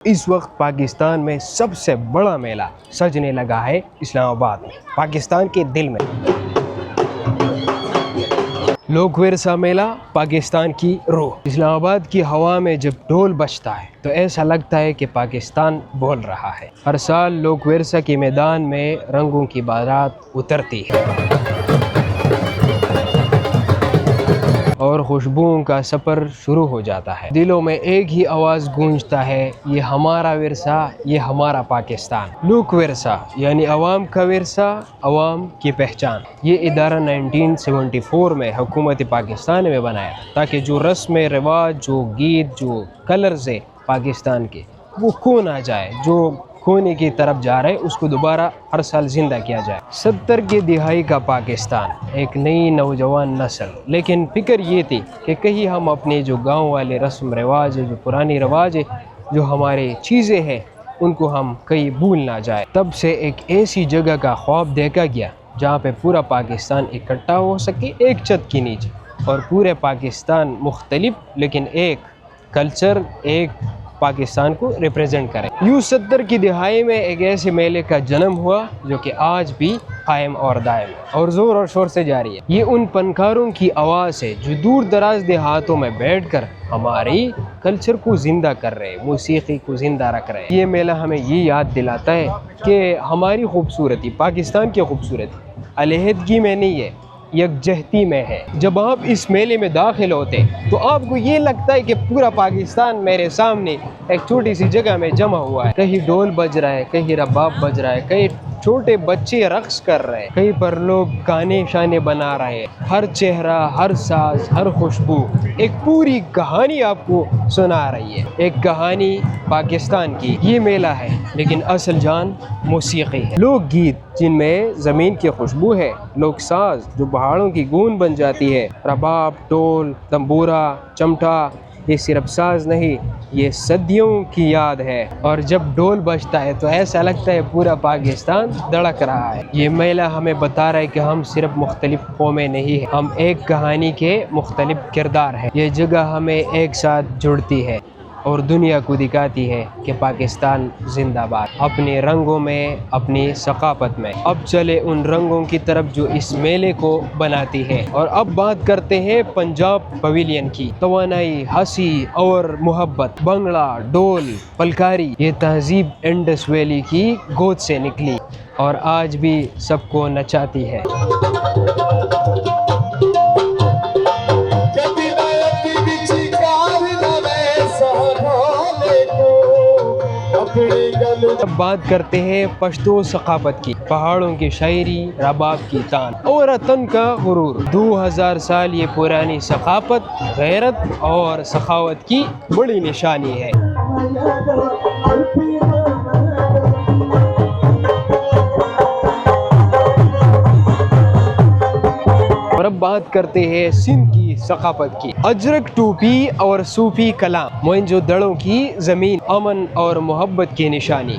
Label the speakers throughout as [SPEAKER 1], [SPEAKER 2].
[SPEAKER 1] इस वक्त पाकिस्तान में सबसे बड़ा मेला सजने लगा है इस्लामाबाद में, पाकिस्तान के दिल में। लोक विरसा मेला पाकिस्तान की रूह। इस्लामाबाद की हवा में जब ढोल बजता है तो ऐसा लगता है कि पाकिस्तान बोल रहा है। हर साल लोक विरसा के मैदान में रंगों की बारात उतरती है और खुशबुओं का सफ़र शुरू हो जाता है। दिलों में एक ही आवाज़ गूंजता है, ये हमारा विरसा, ये हमारा पाकिस्तान। लोक विरसा यानी अवाम का विरसा, अवाम की पहचान। ये इदारा 1974 में हुकूमत पाकिस्तान में बनाया ताकि जो रस्म रिवाज, जो गीत, जो कलर्स है पाकिस्तान के, वो खो ना जाए। जो खोने की तरफ जा रहे उसको दोबारा हर साल ज़िंदा किया जाए। 70 की दिहाई का पाकिस्तान, एक नई नौजवान नस्ल, लेकिन फ़िक्र ये थी कि कहीं हम अपने जो गांव वाले रस्म रिवाज है, जो पुरानी रिवाज है, जो हमारे चीज़ें हैं, उनको हम कहीं भूल ना जाए। तब से एक ऐसी जगह का ख्वाब देखा गया जहाँ पे पूरा पाकिस्तान इकट्ठा हो सके एक छत के नीचे, और पूरे पाकिस्तान मुख्तलिफ लेकिन एक कल्चर, एक पाकिस्तान को रिप्रेजेंट करें। यूँ 70 की दिहाई में एक ऐसे मेले का जन्म हुआ जो कि आज भी कायम और दायम है और ज़ोर और शोर से जारी है। ये उन फनकारों की आवाज़ है जो दूर दराज देहातों में बैठकर हमारी कल्चर को ज़िंदा कर रहे हैं, मौसीकी को ज़िंदा रख रहे हैं। ये मेला हमें ये याद दिलाता है कि हमारी खूबसूरती, पाकिस्तान की खूबसूरती अलहदगी में नहीं है, यकजहती में है। जब आप इस मेले में दाखिल होते तो आपको ये लगता है कि पूरा पाकिस्तान मेरे सामने एक छोटी सी जगह में जमा हुआ है। कहीं ढोल बज रहा है, कहीं रबाब बज रहा है, कहीं छोटे बच्चे रक्स कर रहे हैं, कहीं पर लोग गाने शाने बना रहे हैं। हर चेहरा, हर सांस, हर खुशबू एक पूरी कहानी आपको सुना रही है, एक कहानी पाकिस्तान की। ये मेला है लेकिन असल जान मौसीकी है। लोकगीत जिनमें ज़मीन की खुशबू है, लोक साज जो पहाड़ों की गूंज बन जाती है, रबाब, ढोल, तंबूरा, चमटा, ये सिर्फ साज नहीं, ये सदियों की याद है। और जब ढोल बजता है तो ऐसा लगता है पूरा पाकिस्तान धड़क रहा है। ये मेला हमें बता रहा है कि हम सिर्फ मुख्तलिफ कौमें नहीं हैं, हम एक कहानी के मुख्तलिफ किरदार हैं। ये जगह हमें एक साथ जुड़ती है और दुनिया को दिखाती है कि पाकिस्तान जिंदाबाद, अपने रंगों में, अपनी सकाफत में। अब चले उन रंगों की तरफ जो इस मेले को बनाती है। और अब बात करते हैं पंजाब पवेलियन की। तवानाई, हंसी और मोहब्बत, भंगड़ा, ढोल, पलकारी, ये तहजीब इंडस वैली की गोद से निकली और आज भी सबको नचाती है। अब बात करते हैं पश्तो सकाफत की, पहाड़ों की शायरी, रबाब की तान और वतन का गुरूर। 2000 साल ये पुरानी सकाफत, गैरत और सखावत की बड़ी निशानी है। और अब बात करते हैं सिंध की सकाफत की। अजरक टोपी और सूफी कलाम, मोइंजोदड़ो की ज़मीन, अमन और मोहब्बत की निशानी।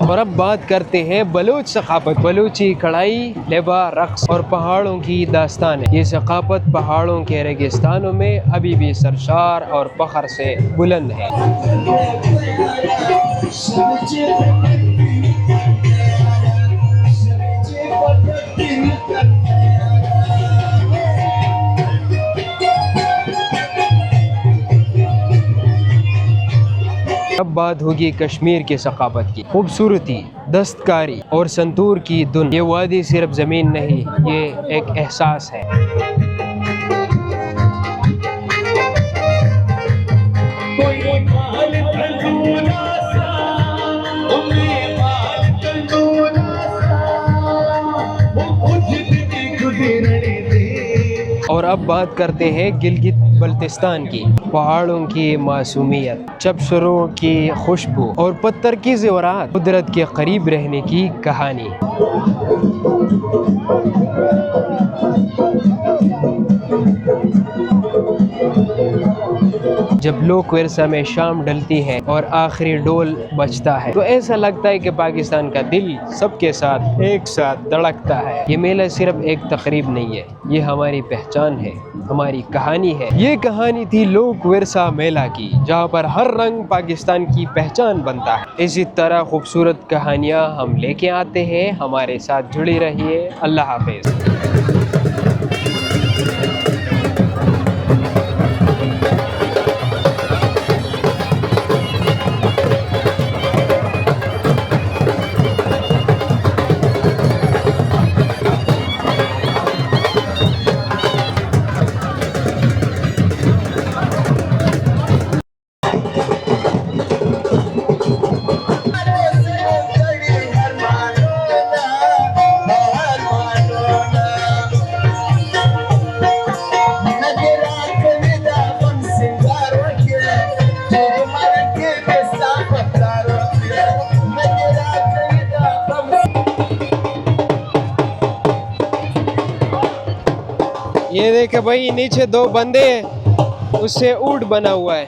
[SPEAKER 1] और अब बात करते हैं बलोच सकाफत, बलोची कढ़ाई, लेबा, रक्स और पहाड़ों की दास्तान। ये सकाफत पहाड़ों के रेगिस्तानों में अभी भी सरशार और फख्र से बुलंद है। अब बात होगी कश्मीर के सकाफत की। खूबसूरती, दस्तकारी और संतूर की धुन। ये वादी सिर्फ ज़मीन नहीं, ये एक एहसास है। और अब बात करते हैं गिलगित बल्तिस्तान की। पहाड़ों की मासूमियत, चबशरों की खुशबू और पत्थर की ज़ेवरात, कुदरत के करीब रहने की कहानी। जब लोक विरसा में शाम ढलती है और आखिरी ढोल बजता है तो ऐसा लगता है कि पाकिस्तान का दिल सबके साथ एक साथ धड़कता है। ये मेला सिर्फ एक तकरीब नहीं है, ये हमारी पहचान है, हमारी कहानी है। ये कहानी थी लोक विरसा मेला की, जहाँ पर हर रंग पाकिस्तान की पहचान बनता है। इसी तरह खूबसूरत कहानियाँ हम लेके आते हैं, हमारे साथ जुड़ी रहिए। अल्लाह हाफिज। ये देखे भाई, नीचे दो बंदे, उससे ऊंट बना हुआ है।